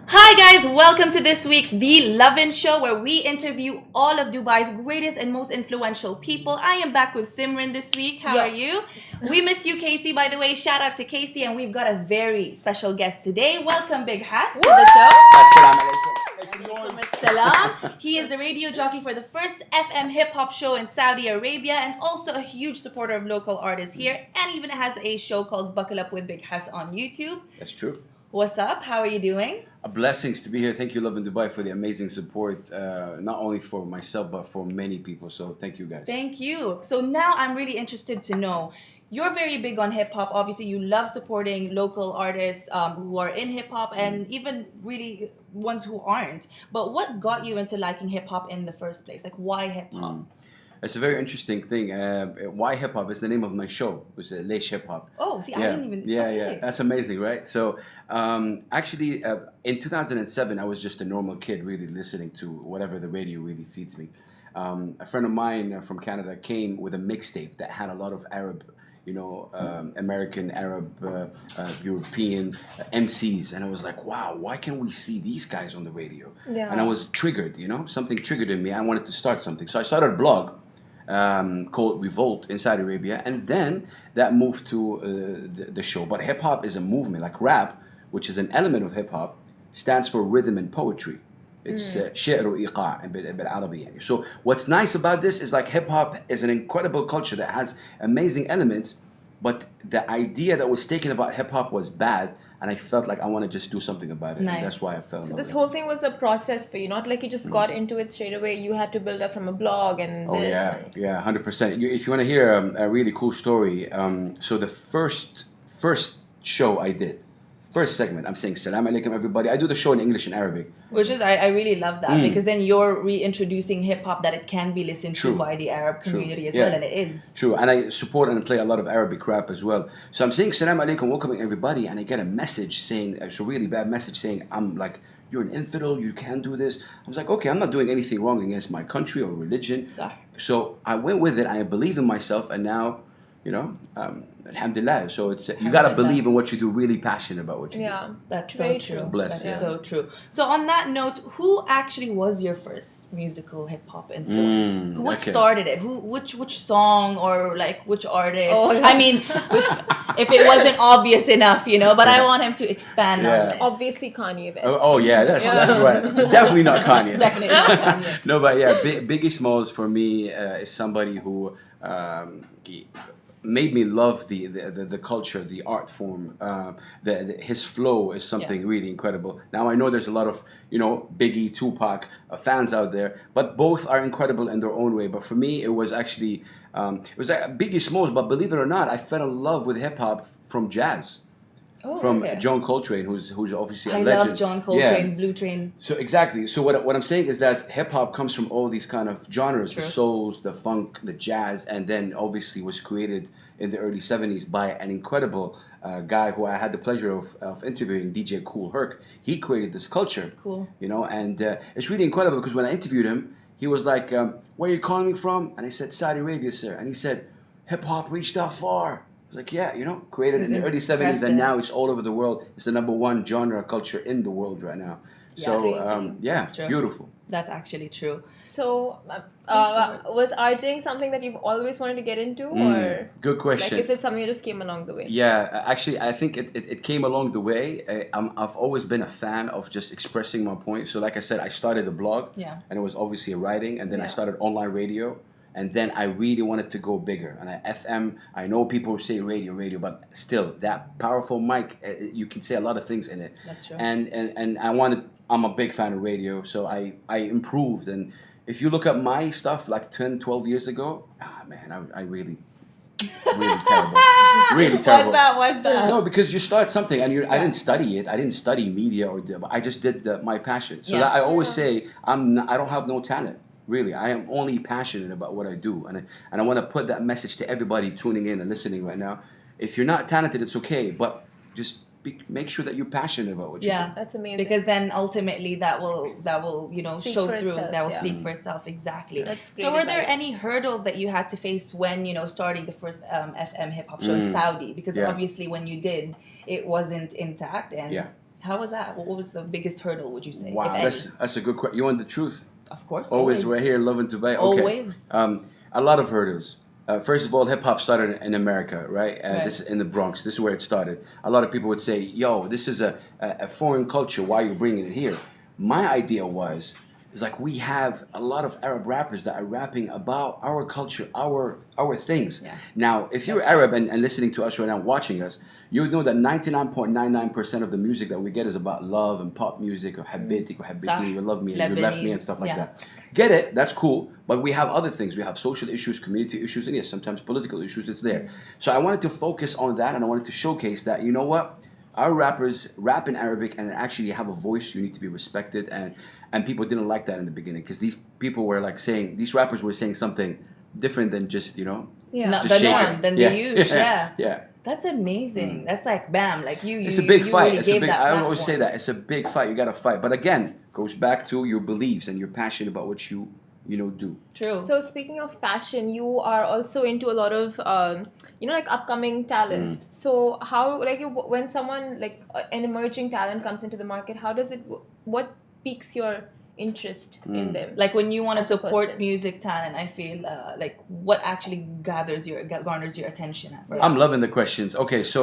Hi guys, welcome to this week's The Lovin Show where we interview all of Dubai's greatest and most influential people. I am back with Simran this week. How are you? We miss you, Casey, by the way. Shout out to Casey, and we've got a very special guest today. Welcome, Big Hass, to the show. Assalamu alaikum. Make some Alaikum noise. assalam. He is the radio jockey for the first FM hip hop show in Saudi Arabia and also a huge supporter of local artists here, and even has a show called Buckle Up with Big Hass on YouTube. That's true. What's up? How are you doing? Blessings to be here. Thank you, Lovin Dubai, for the amazing support, not only for myself, but for many people. So thank you, guys. Thank you. So now I'm really interested to know. You're very big on hip hop. Obviously, you love supporting local artists who are in hip hop and even really ones who aren't. But what got you into liking hip hop in the first place? Like, why hip hop? It's a very interesting thing. Why hip hop is the name of my show. It was Leish Hip Hop. Oh, see, I Yeah, didn't even. yeah, okay. yeah. That's amazing, right? So, actually, in 2007, I was just a normal kid, really listening to whatever the radio really feeds me. A friend of mine from Canada came with a mixtape that had a lot of Arab, American, Arab, European MCs, and I was like, wow, why can't we see these guys on the radio? Yeah. And I was triggered, something triggered in me. I wanted to start something, so I started a blog called Revolt in Saudi Arabia, and then that moved to the show. But hip hop is a movement, like rap, which is an element of hip hop, stands for rhythm and poetry. It's شعر وإيقاع بالعربي يعني. So what's nice about this is like hip hop is an incredible culture that has amazing elements, but the idea that was taken about hip hop was bad, and I felt like I want to just do something about it. Nice. And that's why I fell in So love this with whole thing was a process for you, not like you just got into it straight away. You had to build up from a blog and Oh this. yeah, and- yeah, 100%. If you want to hear a really cool story, so the first show I did, first segment, I'm saying Salam alaikum everybody. I do the show in English and Arabic. Which is, I really love that because then you're reintroducing hip hop that it can be listened True. to by the Arab community as Yeah. well, and it is. True, and I support and play a lot of Arabic rap as well. So I'm saying Salam alaikum, welcoming everybody, and I get a message saying, it's a really bad message saying, I'm like, you're an infidel, you can't do this. I was like, okay, I'm not doing anything wrong against my country or religion. Sah. So I went with it, I believe in myself, and now, alhamdulillah. So it's you gotta Alhamdulillah. believe in what you do, really passionate about what you Yeah. That's Very so true. true. Bless, That's yeah. so true. So on that note, who actually was your first musical hip hop influence? What okay. started it? Which song or like which artist? Oh, I mean, if it wasn't obvious enough, but I want him to expand Yeah. on this. Obviously, Kanye West. Oh yeah, that's right. Definitely not Kanye. Definitely not Kanye. No, but yeah, Biggie Smalls for me is somebody who he made me love the culture, the art form. His flow is something really incredible. Now I know there's a lot of Biggie, Tupac fans out there, but both are incredible in their own way. But for me, it was actually it was like Biggie Smalls. But believe it or not, I fell in love with hip hop from jazz. Oh, From okay. John Coltrane, who's obviously a I legend. love John Coltrane, Yeah. Blue Train. So exactly. So what I'm saying is that hip hop comes from all these kind of genres, True. the souls, the funk, the jazz, and then obviously was created in the early '70s by an incredible guy who I had the pleasure of interviewing, DJ Kool Herc. He created this culture. Cool. And it's really incredible because when I interviewed him, he was like, "Where are you calling me from?" And I said, "Saudi Arabia, sir." And he said, "Hip hop reached that far." I was like, yeah, created in the early '70s, impressive. and now it's all over the world. It's the number one genre culture in the world right now. So, crazy. That's true. beautiful. That's actually true. So, was RJing something that you've always wanted to get into, or Good like question. is it something that just came along the way? Yeah, actually, I think it came along the way. I've always been a fan of just expressing my point. So, like I said, I started a blog, Yeah. and it was obviously a writing, and then I Yeah. started online radio, and then I really wanted to go bigger. And FM, I know people say radio, but still, that powerful mic, you can say a lot of things in it. That's true. And I'm a big fan of radio, so I improved. And if you look at my stuff like 10, 12 years ago, man, I really terrible. Really terrible. What's that? No, because you start something and I didn't study it. I didn't study media I just did my passion. So Yeah. that I always say I don't have no talent. Really, I am only passionate about what I do, and I want to put that message to everybody tuning in and listening right now. If you're not talented, it's okay, but just make sure that you're passionate about what you Yeah. do. That's amazing. Because then ultimately that will Speak show for through. itself, That will yeah. speak for itself exactly. That's So great were there advice. any hurdles that you had to face when starting the first FM hip hop show in Saudi? Because Yeah. obviously when you did, it wasn't intact and Yeah. How was that? What was the biggest hurdle, would you say? Wow, if any? that's a good question. You want the truth? Of course. Always, we're here, Lovin Dubai. Okay. Always. A lot of hurdles. First of all, hip hop started in America, right? Right. This in the Bronx. This is where it started. A lot of people would say, "Yo, this is a foreign culture. Why are you bringing it here?" My idea was, it's like we have a lot of Arab rappers that are rapping about our culture, our things. Yeah. Now, if you're That's Arab and listening to us right now, watching us, you know that 99.99% of the music that we get is about love and pop music, or habitik, or habitini, you love me and you left me, and Lebanese, stuff like yeah. that. Get it? That's cool. But we have other things. We have social issues, community issues, and yes, sometimes political issues. It's there. So I wanted to focus on that, and I wanted to showcase that, you know what? Our rappers rap in Arabic and actually have a voice. You need to be respected, and people didn't like that in the beginning because these people were like saying, these rappers were saying something different than just, you know, Yeah. Not just the shake norm it. than Yeah. they use. Yeah. Yeah. That's amazing. That's like bam, like you. It's a big you fight. Really It's a gave big. that I always say platform. that it's a big fight. You got to fight. But again, goes back to your beliefs and your passion about what you know do. True. So speaking of passion, you are also into a lot of like upcoming talents. So how when someone like an emerging talent comes into the market, how does it? What piques your interest in them? Like when you want to As a support person. music talent, I feel like what actually garners your attention at first. I'm loving the questions. Okay, so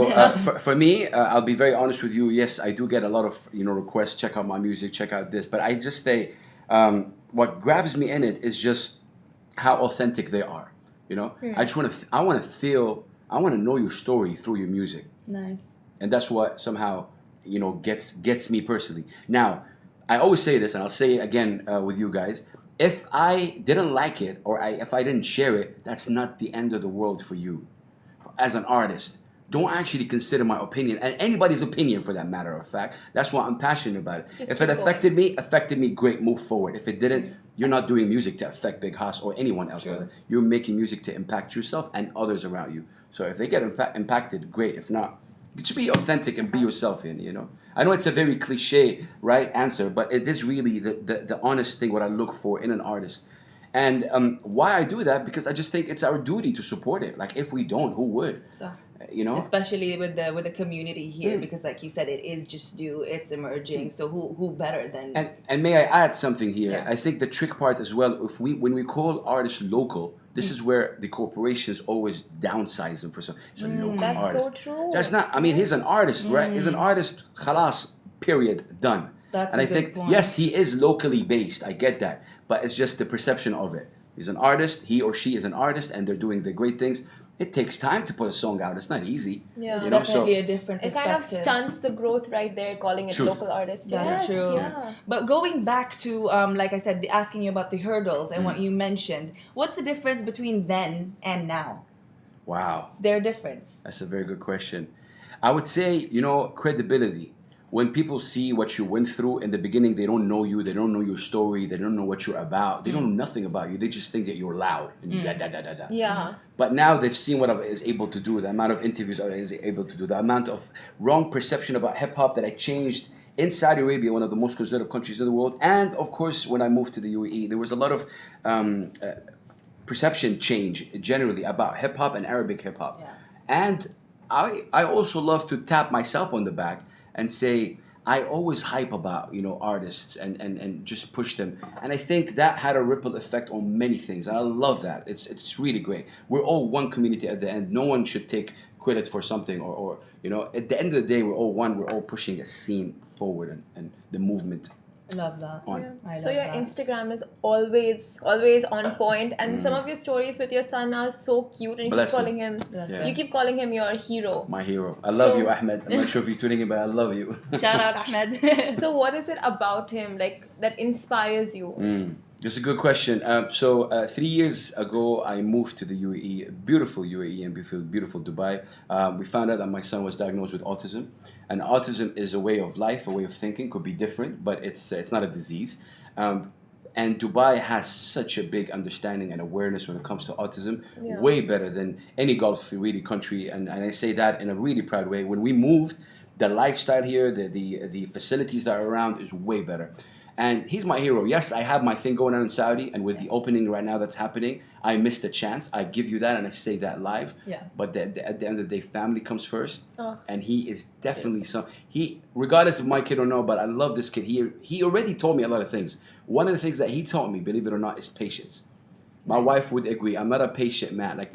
for me, I'll be very honest with you. Yes, I do get a lot of requests. Check out my music. Check out this. But I just say, what grabs me in it is just how authentic they are. I just want to. I want to feel. I want to know your story through your music, Nice. and that's what somehow gets me personally. Now, I always say this, and I'll say it again with you guys. If I didn't like it, or if I didn't share it, that's not the end of the world for you. As an artist, don't actually consider my opinion, and anybody's opinion for that matter of fact. That's why I'm passionate about it. Just If it keep affected me, great, move forward. If it didn't, you're not doing music to affect Big Haas or anyone else. Brother. You're making music to impact yourself and others around you. So if they get impacted, great. If not, just be authentic and be yourself. I know it's a very cliche, right, answer, but it is really the honest thing, what I look for in an artist. And why I do that, because I just think it's our duty to support it. Like, if we don't, who would? So, You know? especially with the community here, because like you said, it is just new, it's emerging. So who better than And may I add something here? Yeah. I think the trick part as well, when we call artists local, this is where the corporations always downsize them for some. It's a local That's artist. so true. That's not. I mean, he's an artist, right? He's an artist. Khalas. Period. Done. That's and a I good think point. yes, he is locally based. I get that, but it's just the perception of it. He's an artist. He or she is an artist, and they're doing the great things. It takes time to put a song out. It's not easy. Yeah. it's You know, definitely so- a different It perspective. kind of stunts the growth right there, calling it Truth. local artist. That's Yes, true. Yeah. But going back to, like I said, asking you about the hurdles and what you mentioned, what's the difference between then and now? Wow. Is there a difference? That's a very good question. I would say, credibility. When people see what you went through in the beginning, they don't know you, they don't know your story, they don't know what you're about, they don't know nothing about you. They just think that you're loud and da da da da da. Yeah. But now they've seen what I was able to do, the amount of interviews I was able to do, the amount of wrong perception about hip hop that I changed in Saudi Arabia, one of the most conservative countries in the world, and of course when I moved to the UAE, there was a lot of perception change generally about hip hop and Arabic hip hop. Yeah. And I also love to tap myself on the back and say, I always hype about, artists and just push them. And I think that had a ripple effect on many things. And I love that. It's really great. We're all one community at the end. No one should take credit for something or at the end of the day, we're all one. We're all pushing a scene forward and the movement Love that. on. I love So your that. Instagram is always on point, and some of your stories with your son are so cute, and you Bless keep him. calling him. Bless him. You keep calling him your hero. My hero. I love So- you, Ahmed. I'm not sure if you're tuning in, but I love you. Shout out Ahmed. So what is it about him that inspires you? That's a good question. So 3 years ago, I moved to the UAE, beautiful UAE and beautiful Dubai. We found out that my son was diagnosed with autism. And autism is a way of life, a way of thinking, could be different, but it's not a disease. And Dubai has such a big understanding and awareness when it comes to autism, Yeah. way better than any Gulf really country. And I say that in a really proud way. When we moved, the lifestyle here, the facilities that are around is way better. And he's my hero. Yes, I have my thing going on in Saudi, and with the opening right now that's happening, I missed a chance. I give you that, and I say that live. Yeah. But at the end of the day, family comes first, Oh. and he is definitely regardless of my kid or no. But I love this kid. He already told me a lot of things. One of the things that he taught me, believe it or not, is patience. My wife would agree. I'm not a patient man. Like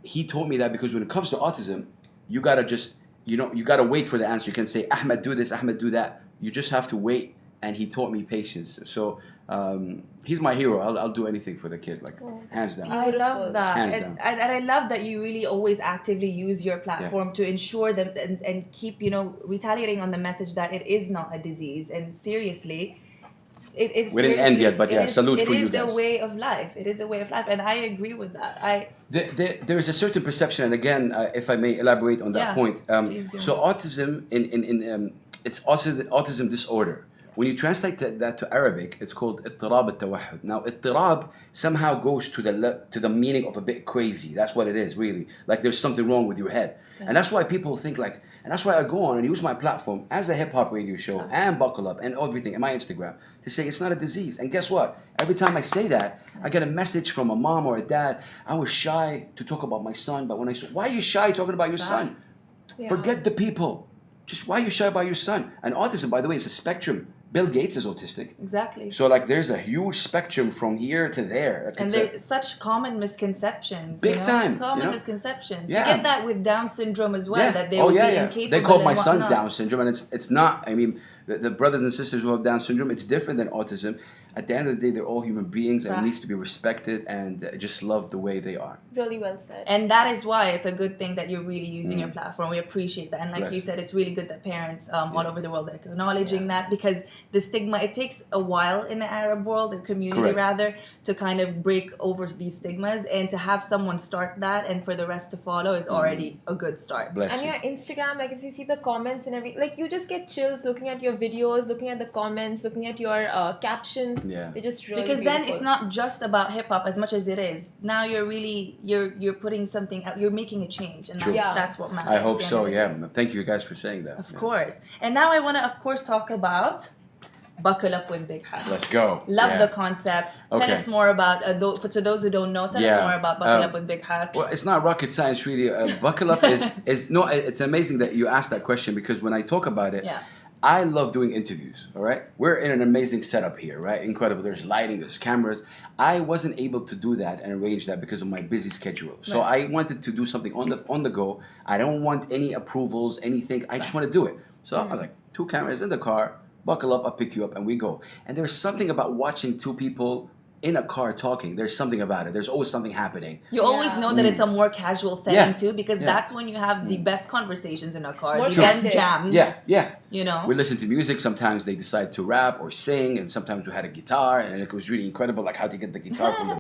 he told me that because when it comes to autism, you gotta just you gotta wait for the answer. You can say, Ahmed, do this. Ahmed, do that. You just have to wait. And he taught me patience. So he's my hero. I'll do anything for the kid, like hands down. I love that. Hands And down. I love that you really always actively use your platform to ensure that and keep, retaliating on the message that it is not a disease. And seriously, it is. We didn't end yet, but salute for you guys. It is a way of life. It is a way of life. And I agree with that. There is a certain perception, and again, if I may elaborate on that point. Please do. So autism, it's autism disorder. When you translate that to Arabic, it's called اضطراب التوحد. Now, اضطراب somehow goes to the meaning of a bit crazy. That's what it is, really. Like there's something wrong with your head. Yeah. And that's why people think and that's why I go on and use my platform as a hip-hop radio show and Buckle Up and everything, and my Instagram, to say it's not a disease. And guess what? Every time I say that, I get a message from a mom or a dad. I was shy to talk about my son, but when I said, why are you shy talking about your son? Yeah. Forget the people. Just why are you shy about your son? And autism, by the way, is a spectrum. Bill Gates is autistic. Exactly. So there's a huge spectrum from here to there. And there's such common misconceptions. Big time. Common misconceptions. Yeah. You get that with Down syndrome as well, that they would be incapable. They call my son whatnot. Down syndrome, and it's not. I mean, the brothers and sisters who have Down syndrome, it's different than autism. At the end of the day, they're all human beings, and it needs to be respected, and just love the way they are. Really well said. And that is why it's a good thing that you're really using your platform. We appreciate that. And like you said, it's really good that parents all over the world are acknowledging that, because the stigma, it takes a while in the Arab world, the community rather, to kind of break over these stigmas, and to have someone start that and for the rest to follow is already a good start. And your Instagram, if you see the comments and everything, you just get chills looking at your videos, looking at the comments, looking at your captions. Yeah. They're just really because beautiful. then it's not just about hip hop as much as it is. Now you're putting something out, you're making a change, and that's what matters. I hope so. Yeah. Thank you guys for saying that. Of course. And now I want to, of course, talk about Buckle Up with Big House. Let's go. Love the concept. Tell us more about, to those who don't know, tell us more about Buckle Up with Big House. Well, it's not rocket science, really. Buckle Up is no. It's amazing that you asked that question, because when I talk about it, I love doing interviews, all right? We're in an amazing setup here, right? Incredible. There's lighting, there's cameras. I wasn't able to do that and arrange that because of my busy schedule. So I wanted to do something on the go. I don't want any approvals, anything. I just want to do it. So I'm like, 2 cameras in the car, buckle up, I'll pick you up, and we go. And there's something about watching 2 people in a car talking. There's something about it. There's always something happening. You always know that it's a more casual setting too, because that's when you have the best conversations in a car, the best jams. Yeah. We listen to music. Sometimes they decide to rap or sing, and sometimes we had a guitar, and it was really incredible, like how to get the guitar from the